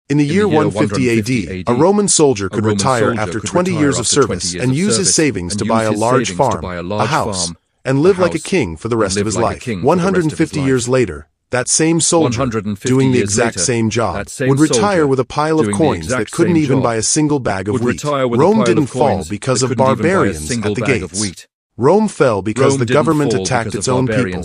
In the year 150 AD, a Roman soldier could retire after 20 years of service and use his savings to buy a large farm, a house, and live like a king for the rest of his life. 150 years later, that same soldier, doing the exact same job, would retire with a pile of coins that couldn't even buy a single bag of wheat. Rome didn't fall because of barbarians at the gates. Rome fell because the government attacked its own people,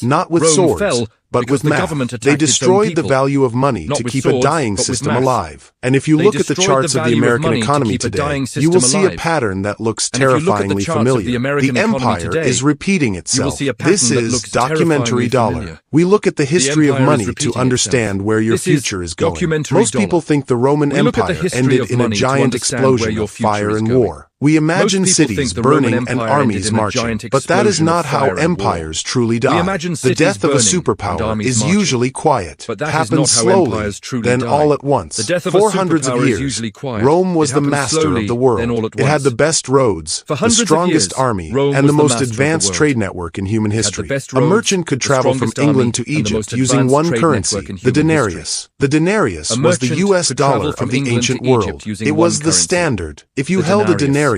not with swords, but with math. They destroyed the value of money to keep a dying system alive. And if you look at the charts of the American economy today, you will see a pattern that looks terrifyingly familiar. The empire is repeating itself. This is documentary dollar. We look at the history of money to understand where your future is going. Most people think the Roman Empire ended in a giant explosion of fire and war. We imagine cities burning and armies marching, but that is not how empires truly die. The death of a superpower is usually quiet, happens slowly, then all at once. For hundreds of years, Rome was the master of the world. It had the best roads, the strongest army, and the most advanced trade network in human history. A merchant could travel from England to Egypt using one currency, the denarius. The denarius was the US dollar of the ancient world. It was the standard. If you held a denarius,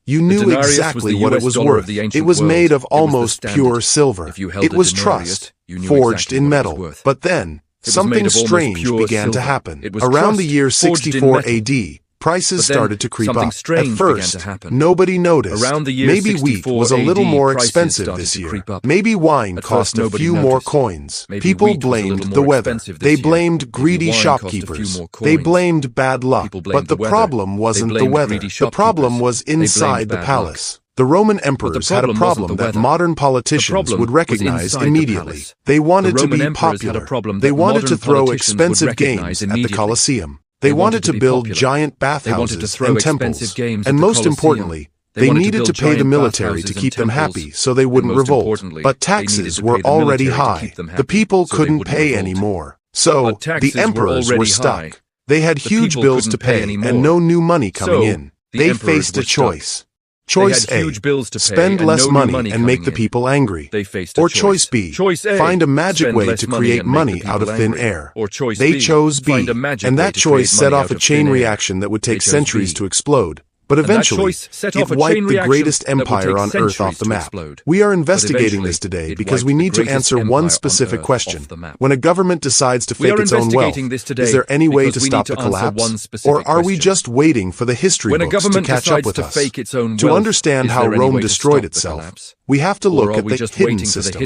you knew exactly what it was worth. It was made of almost pure silver. It was trust, forged in metal. But then, something strange began to happen. Around the year 64 AD, prices started to creep up. At first, nobody noticed. Maybe wheat was a little more expensive this year. Maybe wine cost a few more coins. People blamed the weather. They blamed greedy shopkeepers. They blamed bad luck. But the problem wasn't the weather. The problem was inside the palace. The Roman emperors had a problem that modern politicians would recognize immediately. They wanted to be popular. They wanted to throw expensive games at the Colosseum. They wanted to build giant bathhouses and temples, and most importantly, they needed to pay the military to keep them happy so they wouldn't revolt. But taxes were already high. The people couldn't pay anymore. So, the emperors were stuck. They had huge bills to pay and no new money coming in. They faced a choice. Choice A, spend less money and make the people angry. Or choice B, find a magic way to create money out of thin air. They chose B, and that choice set off a chain reaction that would take centuries to explode. But eventually, it wiped the greatest empire on Earth off the map. We are investigating this today because we need to answer one specific question. When a government decides to fake its own wealth, is there any way to stop the collapse? Or are we just waiting for the history books to catch up with us? To understand how Rome destroyed itself, we have to look at the hidden system.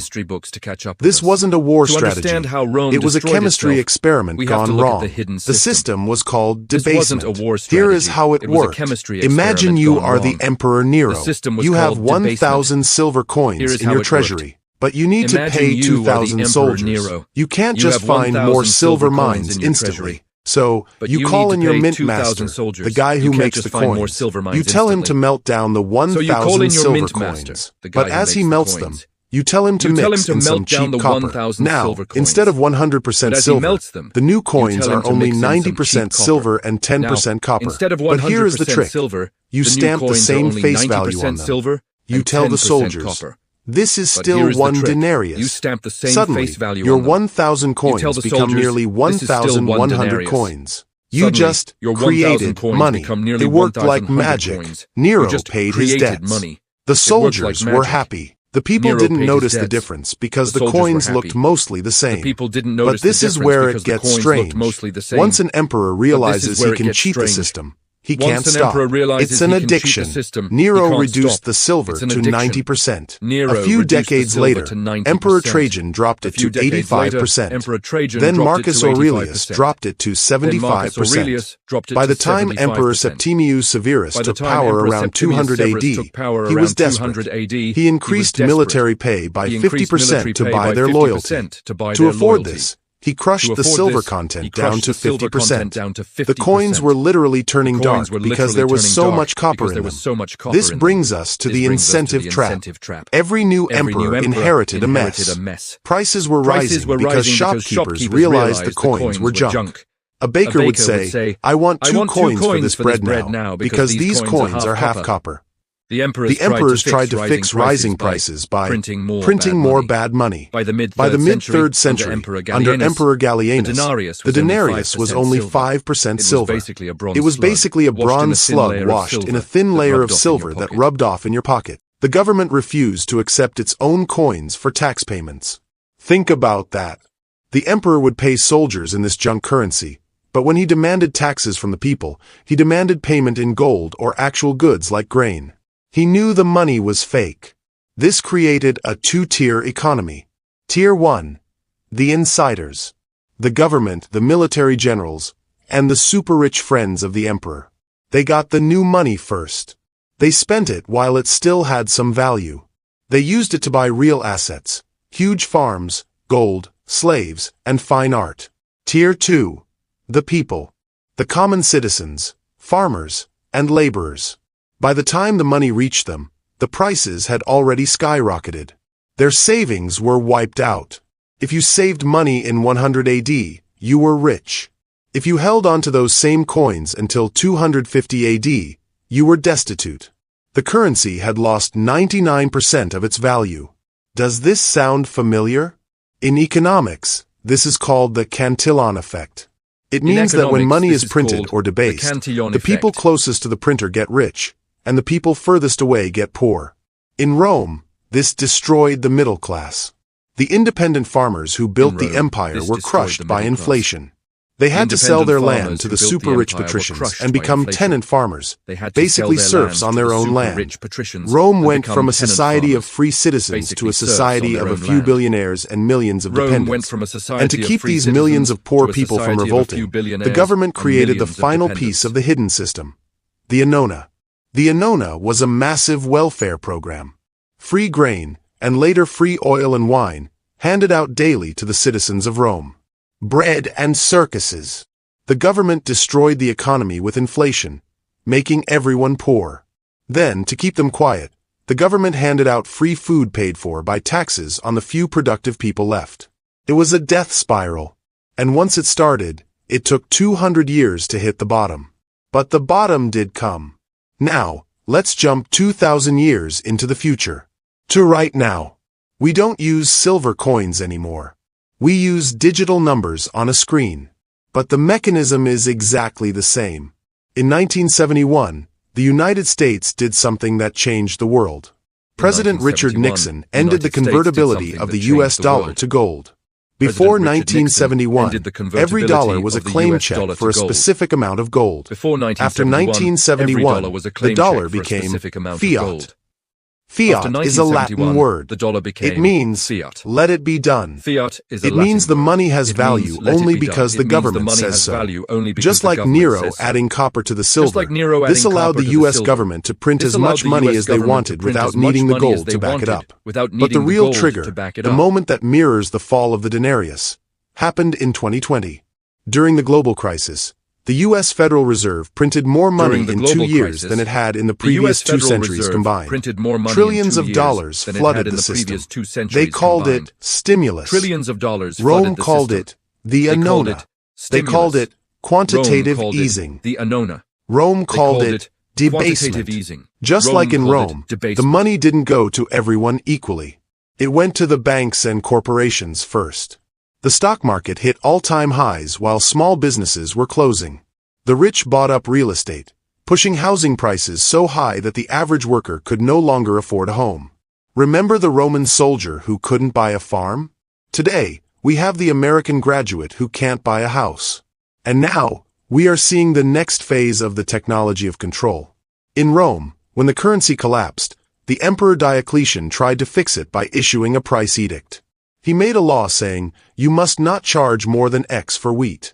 This wasn't a war strategy. It was a chemistry experiment gone wrong. The system was called debasement. Here is how it worked. Imagine you are the Emperor Nero. You have 1,000 silver coins in your treasury, but you need to pay 2,000 soldiers. You can't just find more silver mines instantly. So, you call in your mint master, the guy who makes the coins. You tell him to melt down the 1,000 silver coins. But as he melts them, you tell him to mix in some cheap copper. Now, instead of 100% silver, the new coins are only 90% silver and 10% copper. But here is the trick. You stamp the same face value on them. You tell the soldiers, this is still one denarius. Suddenly, your 1,000 coins become nearly 1,100 coins. You just created money. It worked like magic. Nero paid his debts. The soldiers were happy. The people didn't notice the difference because the coins looked mostly the same. But this is where it gets strange. Once an emperor realizes he can cheat the system, he can't stop. It's an addiction. Nero reduced the silver to 90%. A few decades later, Emperor Trajan dropped it to 85%. Then Marcus Aurelius dropped it to 75%. By the time Emperor Septimius Severus took power around 200 AD, he was desperate. He increased military pay by 50% to buy their loyalty. To afford this, he crushed the silver content down to 50%. The coins were literally turning dark because there was so much copper in them. This brings us to the incentive trap. Every new emperor inherited a mess. Prices were rising because shopkeepers realized the coins were junk. A baker would say, I want 2 coins for this bread now, because these coins are half copper. The emperors tried to fix rising prices by printing more bad money. By the mid-3rd century, under Emperor Gallienus, the denarius was only 5% silver. It was basically a bronze slug washed in a thin layer of silver that rubbed off in your pocket. The government refused to accept its own coins for tax payments. Think about that. The emperor would pay soldiers in this junk currency, but when he demanded taxes from the people, he demanded payment in gold or actual goods like grain. He knew the money was fake. This created a two-tier economy. Tier 1. The insiders. The government, the military generals, and the super-rich friends of the emperor. They got the new money first. They spent it while it still had some value. They used it to buy real assets, huge farms, gold, slaves, and fine art. Tier 2. The people. The common citizens, farmers, and laborers. By the time the money reached them, the prices had already skyrocketed. Their savings were wiped out. If you saved money in 100 AD, you were rich. If you held on to those same coins until 250 AD, you were destitute. The currency had lost 99% of its value. Does this sound familiar? In economics, this is called the Cantillon Effect. It means that when money is printed or debased, the people closest to the printer get rich, and the people furthest away get poor. In Rome, this destroyed the middle class. The independent farmers who built the empire were crushed by inflation. They had to sell their land to the super-rich patricians and become tenant farmers, basically serfs on their own land. Rome went from a society of free citizens to a society of a few billionaires and millions of dependents. And to keep these millions of poor people from revolting, the government created the final piece of the hidden system, the Annona. The Annona was a massive welfare program. Free grain, and later free oil and wine, handed out daily to the citizens of Rome. Bread and circuses. The government destroyed the economy with inflation, making everyone poor. Then, to keep them quiet, the government handed out free food paid for by taxes on the few productive people left. It was a death spiral. And once it started, it took 200 years to hit the bottom. But the bottom did come. Now, let's jump 2,000 years into the future. To right now. We don't use silver coins anymore. We use digital numbers on a screen. But the mechanism is exactly the same. In 1971, the United States did something that changed the world. President Richard Nixon ended the convertibility of the US dollar to gold. Before 1971, every dollar was a claim check for a specific amount of gold. After 1971, the dollar became fiat. Fiat is a Latin word. It means, let it be done. It means the money has value only because the government says so. Just like Nero adding copper to the silver, this allowed the US government to print as much money as they wanted without needing the gold to back it up. But the real trigger, the moment that mirrors the fall of the denarius, happened in 2020. During the global crisis, the U.S. Federal Reserve printed more money in 2 years than it had in the previous 2 centuries combined. Trillions of dollars flooded the system. They called it stimulus. Rome called it the Annona. They called it quantitative easing. Rome called it debasement. Just like in Rome, the money didn't go to everyone equally. It went to the banks and corporations first. The stock market hit all-time highs while small businesses were closing. The rich bought up real estate, pushing housing prices so high that the average worker could no longer afford a home. Remember the Roman soldier who couldn't buy a farm? Today, we have the American graduate who can't buy a house. And now, we are seeing the next phase of the technology of control. In Rome, when the currency collapsed, the Emperor Diocletian tried to fix it by issuing a price edict. He made a law saying, you must not charge more than X for wheat.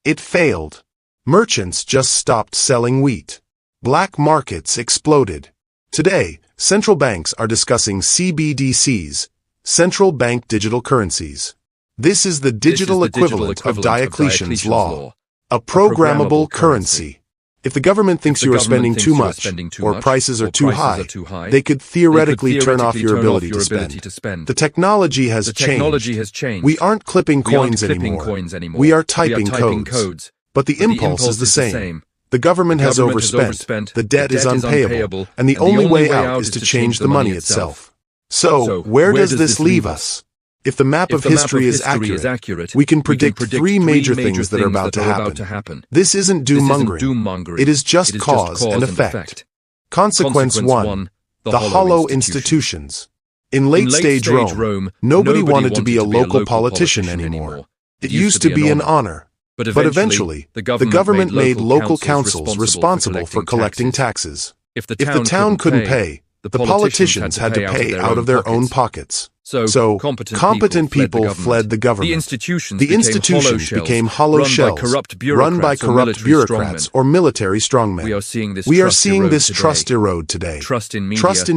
It failed. Merchants just stopped selling wheat. Black markets exploded. Today, central banks are discussing CBDCs, central bank digital currencies. This is the digital equivalent of Diocletian's law, a programmable currency. If the government thinks you are spending too much, or prices are too high, they could theoretically turn off your ability to spend. The technology has changed. We aren't clipping coins anymore. We are typing codes. But the impulse is the same. The government has overspent, the debt is unpayable, and the only way out is to change the money itself. So, where does this leave us? If the map of history is accurate, we can predict three major things that are about to happen. This isn't doom-mongering. It is just cause and effect. Consequence 1. The hollow institutions. In late-stage Rome, nobody wanted to be a local politician anymore. It used to be an honor. But eventually, the government made local councils responsible for collecting taxes. If the town couldn't pay, the politicians had to pay out of their own pockets. So, competent people fled the government. The institutions became hollow shells, run by corrupt bureaucrats or military strongmen. We are seeing this trust erode today. Trust in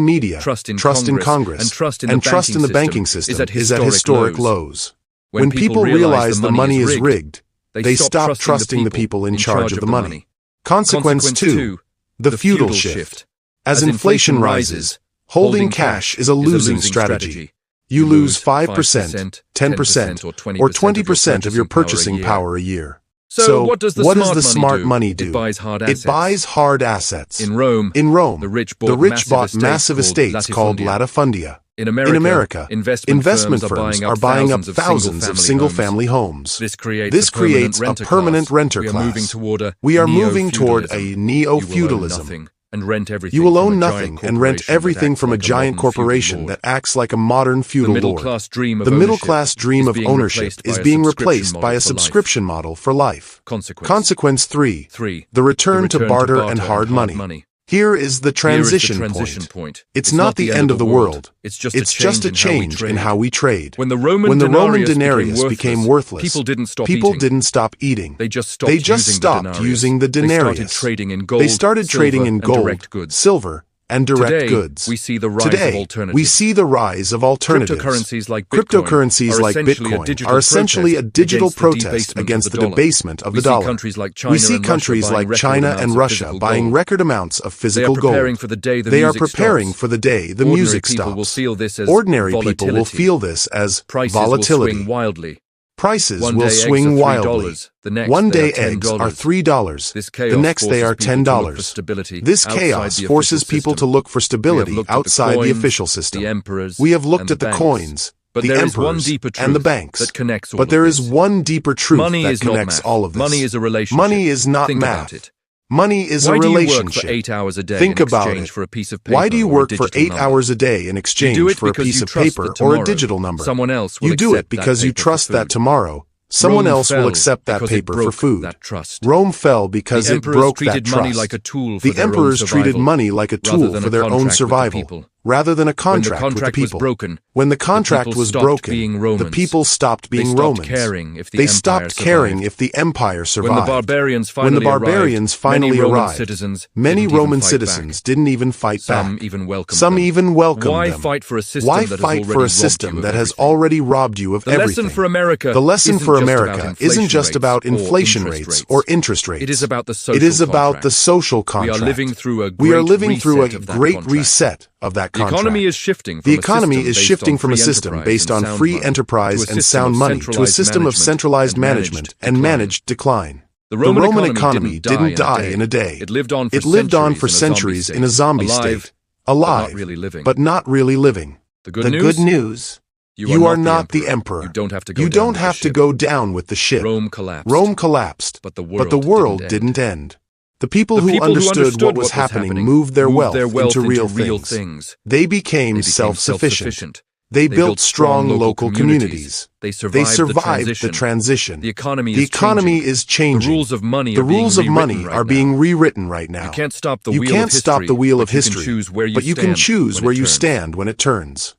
media, trust in Congress, and trust in the banking system is at historic lows. When people realize the money is rigged, they stop trusting the people in charge of the money. Consequence 2. The feudal shift. As inflation rises, holding cash is a losing strategy. You lose 5%, 10%, or 20% of your purchasing power a year. So, what does the smart money do? It buys hard assets. In Rome, the rich bought massive estates called latifundia. In America, investment firms are buying up thousands of single-family homes. This creates a permanent renter class. We are moving toward a neo-feudalism. You will own nothing and rent everything from a giant corporation that acts like a modern feudal lord. The middle-class dream of ownership is being replaced by a subscription model for life. Consequence 3. The return to barter and hard money. Here is the transition point. It's not the end of the world. It's just a change in how we trade. When the Roman denarius became worthless, people didn't stop eating. They just stopped using the denarius. They started trading in gold, silver, and direct goods. Today, we see the rise of alternatives. Cryptocurrencies like Bitcoin are essentially a digital protest against the debasement of the dollar. We see countries like China and Russia buying record amounts of physical gold. They are preparing for the day the music stops. Ordinary people will feel this as volatility. Prices will swing wildly. One day eggs are $3, the next day are $10. This chaos forces people to look for stability outside the official system. We have looked at the coins, the emperors, and the banks. But there is one deeper truth that connects all of this. Money is not math. Money is a relationship. Think about it. Why do you work for 8 hours a day in exchange for a piece of paper or a digital number? You do it because you trust that tomorrow, someone else will accept that paper for food. Rome fell because it broke that trust. The emperors treated money like a tool for their own survival, rather than a contract with the people. When the contract was broken, the people stopped being Romans. They stopped caring if the empire survived. When the barbarians finally arrived, many Roman citizens didn't even fight back. Some even welcomed them. Why fight for a system that has already robbed you of everything? The lesson for America isn't just about inflation rates or interest rates. It is about the social contract. We are living through a great reset of that contract. The economy is shifting from a system based on free enterprise and sound money to a system of centralized management and managed decline. The Roman economy didn't die in a day. It lived on for centuries in a zombie state, alive, but not really living. The good news: you are not the emperor. You don't have to go down with the ship. Rome collapsed, but the world didn't end. The people who understood what was happening moved their wealth into real things. They became self-sufficient. They built strong local communities. They survived the transition. The economy is changing. The rules of money are being rewritten right now. You can't stop the wheel of history, but you can choose where you stand when it turns.